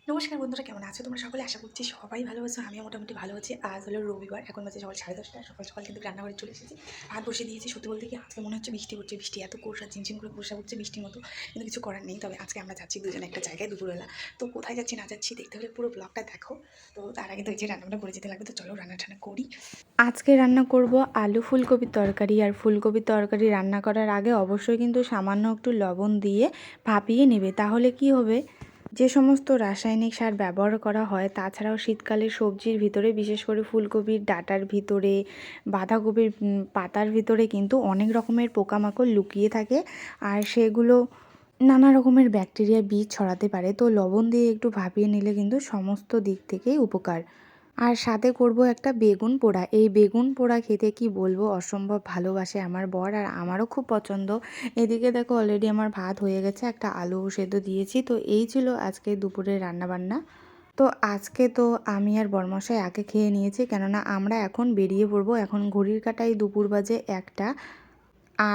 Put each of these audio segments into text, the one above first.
নমস্কার বন্ধুরা, কেমন আছো তোমরা সকলে? আশা করছি সবাই ভালো আছো। আমিও মোটামুটি ভালো আছি। আজ হলো রবিবার, এখন বাজে সকাল 10:30। সকাল সকাল কিন্তু রান্নাঘরে চলে এসেছি, ভাত বসে দিয়েছি। সত্যি বলতে কি আজকে মনে হচ্ছে বৃষ্টি হচ্ছে, বৃষ্টি এত কুয়াশা, ঝিমঝিম করে কুয়াশা হচ্ছে বৃষ্টির মতো, কিন্তু কিছু করার নেই। তবে আজকে আমরা যাচ্ছি দুজনে একটা জায়গায় দুপুরবেলা। তো কোথায় যাচ্ছি না যাচ্ছি দেখতে হলে পুরো ব্লগটা দেখো। তো তার আগে তো এই যে রান্নাটা করে যেতে লাগবে, তো চলো রান্না টান্না করি। আজকে রান্না করব আলু ফুলকপির তরকারি। আর ফুলকপির তরকারি রান্না করার আগে অবশ্যই কিন্তু সামান্য একটু লবণ দিয়ে ভাপিয়ে নেবে, তাহলে কি হবে, যে সমস্ত রাসায়নিক সার ব্যবহার করা হয় তাছাড়াও শীতকালে সবজির ভিতরে, বিশেষ করে ফুলকপির ডাঁটার ভিতরে, বাঁধাকপির পাতার ভিতরে কিন্তু অনেক রকমের পোকামাকড় লুকিয়ে থাকে, আর সেগুলো নানা রকমের ব্যাকটেরিয়া বীজ ছড়াতে পারে। তো লবণ দিয়ে একটু ভাপিয়ে নিলে কিন্তু সমস্ত দিক থেকেই উপকার। আর সাথে করব একটা বেগুন পোড়া। এই বেগুন পোড়া খেতে কি বলবো, অসম্ভব ভালোবাসে আমার বর, আর আমারও খুব পছন্দ। এদিকে দেখো অলরেডি আমার ভাত হয়ে গেছে, একটা আলু সেদ্ধ দিয়েছি। তো এই ছিল আজকে দুপুরের রান্নাবান্না। তো আজকে তো আমি আর বরমশাই আগে খেয়ে নিয়েছি, কেননা আমরা এখন বেরিয়ে পড়বো। এখন ঘড়ির কাঁটায় দুপুর বাজে 1টা।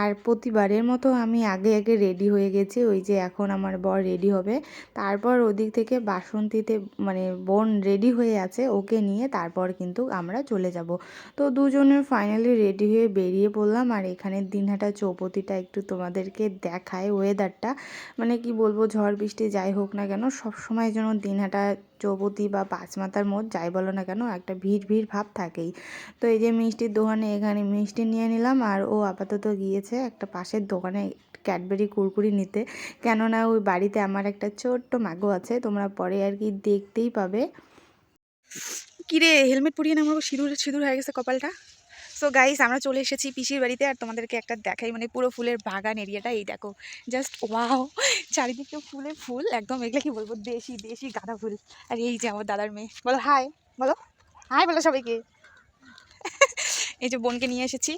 আর প্রতিবারের মতো আমি আগে আগে রেডি হয়ে গেছি। ওই যে এখন আমার বর রেডি হবে, তারপর ওদিক থেকে বাসন্তীতে মানে বোন রেডি হয়ে আছে, ওকে নিয়ে তারপর কিন্তু আমরা চলে যাব। তো দুজনের ফাইনালি রেডি হয়ে বেরিয়ে পড়লাম। আর এখানের দিনহাটা চৌপতিটা একটু তোমাদেরকে দেখায়, ওয়েদারটা মানে কি বলবো, ঝড় বৃষ্টি যাই হোক না কেন, সব সময় যেন দিনহাটা চৌপতি বা পাঁচমাথার মোড় যাই বলো না কেন, একটা ভিড় ভিড় ভাব থাকেই। তো এই যে মিষ্টির দোকানে এখানে মিষ্টি নিয়ে নিলাম, আর ও আপাতত গিয়েছে একটা পাশের দোকানে ক্যাডবেরি কুরকুরি নিতে, কেননা ওই বাড়িতে আমার একটা ছোট্ট মাগো আছে, তোমরা পরে আর কি দেখতেই পাবে। কিরে হেলমেট পরিয়ে না, আমার সিঁদুর সিঁদুর হয়ে গেছে কপালটা। সো গাইস, আমরা চলে এসেছি পিসির বাড়িতে, আর তোমাদেরকে একটা দেখাই, মানে পুরো ফুলের বাগান এরিয়াটা এই দেখো, জাস্ট ওয়াও। চারিদিকে ফুলে ফুল একদম, এগুলো কি বলবো, দেশি দেশি গাঁদা ফুল। আর এই যে আমার দাদার মেয়ে, বলো হাই, বলো হাই, বলো সবাইকে। এই যে বোনকে নিয়ে এসেছি,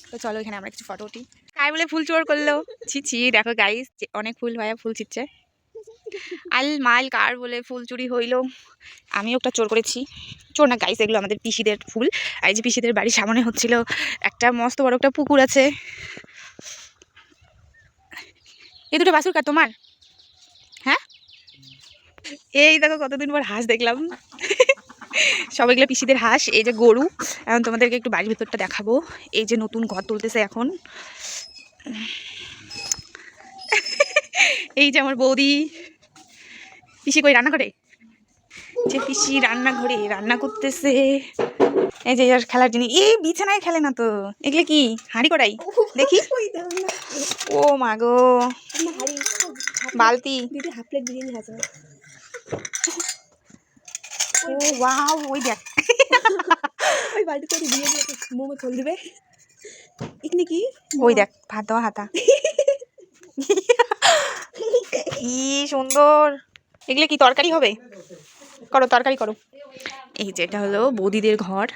তো চলো এখানে আমরা কিছু ফটো উঠি। তাই বলে ফুল চোর করলো, ছি দেখো গাইস, অনেক ফুল ভাইয়া ফুল ছিটছে। আল মাল কার বলে ফুল চুরি হইলো, আমিও একটা চোর করেছি। চোর না গাইস, এগুলো আমাদের পিসিদের ফুল। আর এই যে পিসিদের বাড়ির সামনে হচ্ছিল একটা মস্ত বড় একটা পুকুর আছে। এই দুটো বাছুর কার তোমার? হ্যাঁ, এই দেখো কতদিন পর হাঁস দেখলাম। সব এগুলো পিসিদের হাঁস। এই যে গরু। এখন তোমাদেরকে একটু বাড়ির ভিতরটা দেখাবো। এই যে নতুন ঘর তুলতেছে এখন। এই যে আমার বৌদি, পিসি কই রান্না করে, যে পিসি রান্নাঘরে রান্না করতেছে। এই যে খেলার জিনিস, এই বিছানায় খেলে না তো, এগুলো কি হাঁড়ি কড়াই দেখি। ও মা গো, বালতি। হাফ প্লেট বিরিয়ানি আছে। ও ওয়াও, ওই দেখ ওই বালতিতে বিরিয়ানি আছে, মোমো চল দিবে। এখানে কি, ওই দেখ ভাত দেওয়া হাতা। কি সুন্দর, এগুলো কি তরকারি হবে? করো তরকারি করো। এই যে এটা হলো বৌদিদের ঘর।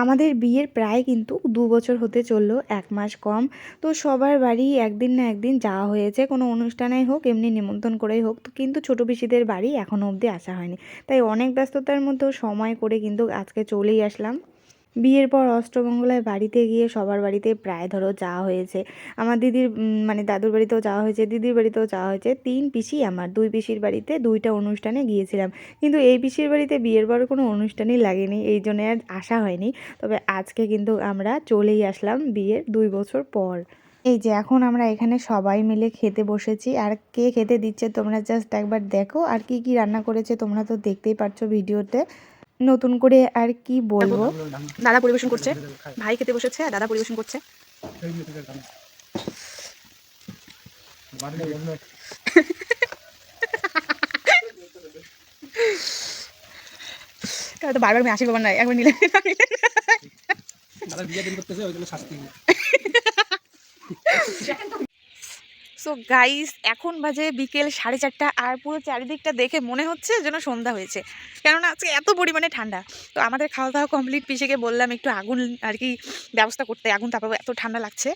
আমাদের বিয়ের প্রায় কিন্তু 2 বছর হতে চললো, 1 মাস কম। তো সবার বাড়ি একদিন না একদিন যাওয়া হয়েছে, কোনো অনুষ্ঠানেই হোক এমনি নিমন্ত্রণ করেই হোক। তো কিন্তু ছোটো পিসিদের বাড়ি এখনও অবধি আসা হয়নি, তাই অনেক ব্যস্ততার মধ্যেও সময় করে কিন্তু আজকে চলেই আসলাম। বিয়ের পর অষ্টমঙ্গলায় বাড়িতে গিয়ে সবার বাড়িতে প্রায় ধরো যাওয়া হয়েছে। আমার দিদির মানে দাদুর বাড়িতেও যাওয়া হয়েছে, দিদির বাড়িতেও যাওয়া হয়েছে। 3 পিসি আমার, 2 পিসির বাড়িতে 2টা অনুষ্ঠানে গিয়েছিলাম, কিন্তু এই পিসির বাড়িতে বিয়ের পর কোনো অনুষ্ঠানই লাগেনি, এই জন্য আর আসা হয়নি। তবে আজকে কিন্তু আমরা চলেই আসলাম বিয়ের 2 বছর পর। এই যে এখন আমরা এখানে সবাই মিলে খেতে বসেছি, আর কে খেতে দিচ্ছে তোমরা জাস্ট একবার দেখো। আর কি কি রান্না করেছে তোমরা তো দেখতেই পাচ্ছ ভিডিওতে। নতুন করে আর কি বলবো, দাদা পরিবেশন করছে, ভাই খেতে বসেছে আর দাদা পরিবেশন করছে। তো বারবার আমি আসি পাবার না, একবার নিলে সো গাইস, এখন বাজে বিকেল 4:30, আর পুরো চারিদিকটা দেখে মনে হচ্ছে যেন সন্ধ্যা হয়েছে, কেননা আজকে এত পরিমাণে ঠান্ডা। তো আমাদের খাওয়া দাওয়া কমপ্লিট, পিসিকে বললাম একটু আগুন আর কি ব্যবস্থা করতে, আগুন তাপাবো, এত ঠান্ডা লাগছে।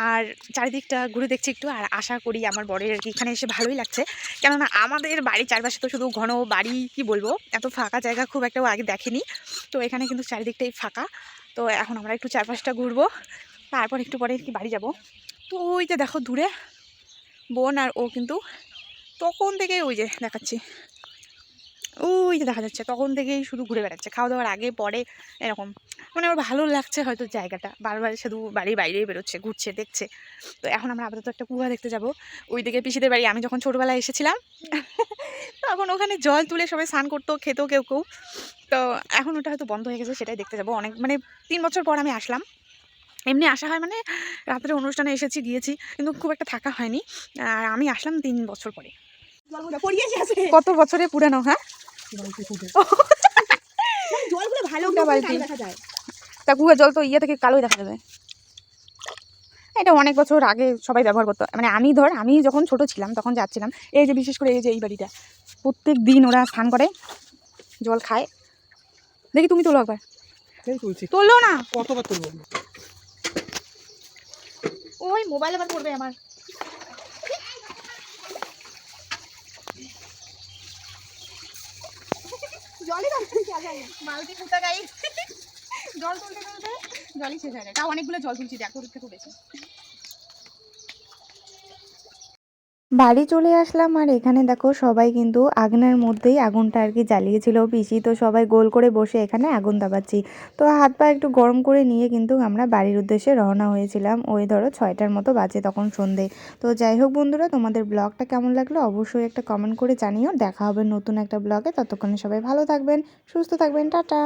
আর চারিদিকটা ঘুরে দেখছি একটু, আর আশা করি আমার বরের আর কি এখানে এসে ভালোই লাগছে, কেননা আমাদের বাড়ির চারপাশে তো শুধু ঘন বাড়ি, কি বলবো, এত ফাঁকা জায়গা খুব একটা আগে দেখেনি। তো এখানে কিন্তু চারিদিকটাই ফাঁকা। তো এখন আমরা একটু চারপাশটা ঘুরবো, তারপর একটু পরে কি বাড়ি যাব। তো ওই যে দেখো দূরে বোন আর ও কিন্তু তখন থেকেই ওই যে দেখাচ্ছি, ওই যে দেখা যাচ্ছে তখন থেকেই শুধু ঘুরে বেড়াচ্ছে, খাওয়া দাওয়ার আগে পরে এরকম। মানে আমার ভালো লাগছে হয়তো জায়গাটা, বারবার শুধু বাড়ির বাইরেই বেরোচ্ছে, ঘুরছে, দেখছে। তো এখন আমরা আপাতত একটা কুয়া দেখতে যাব, ওইদিকে পিসিদের বাড়ি। আমি যখন ছোটোবেলায় এসেছিলাম তখন ওখানে জল তুলে সবাই স্নান করতো, খেতো কেউ কেউ। তো এখন ওটা হয়তো বন্ধ হয়ে গেছে, সেটাই দেখতে যাবো। অনেক মানে 3 বছর পর আমি আসলাম। এমনি আসা হয় মানে রাত্রে অনুষ্ঠানে এসেছি, গিয়েছি, কিন্তু খুব একটা থাকা হয়নি। আর আমি আসলাম 3 বছর পরে। কত বছরে পুরানো? হ্যাঁ, জলগুলো ভালো দেখা যায়। তা কুয়ার জল তো ইয়ে থেকে কালোই দেখা যাবে। এটা অনেক বছর আগে সবাই ব্যবহার করতো, মানে আমি যখন ছোট ছিলাম তখন যাচ্ছিলাম। এই যে বিশেষ করে এই যে এই বাড়িটা, প্রত্যেক দিন ওরা স্নান করে, জল খায়। দেখি তুমি তোলো একবার। তোলো না, কতবার তুলবো? ওই মোবাইল আবার পড়বে আমার। জলে মালতি কুতা গাই জল তুলতে তুলতে জলই শেষ হয়ে যায়। তাও অনেকগুলো জল তুলছি, দেখ তোর থেকেও বেশি। বাড়ি চলে আসলাম আর এখানে দেখো সবাই কিন্তু আগুনের মধ্যেই আগুনটা আর কি জ্বালিয়েছিল পিসি, তো সবাই গোল করে বসে এখানে আগুন দাবাচ্ছি। তো হাত পা একটু গরম করে নিয়ে কিন্তু আমরা বাড়ির উদ্দেশ্যে রওনা হয়েছিলাম। ওই ধরো 6টার মতো বাজে তখন সন্ধে। তো যাই হোক বন্ধুরা, তোমাদের ব্লগটা কেমন লাগলো অবশ্যই একটা কমেন্ট করে জানিও। দেখা হবে নতুন একটা ব্লগে, ততক্ষণে সবাই ভালো থাকবেন, সুস্থ থাকবেন, টাটা।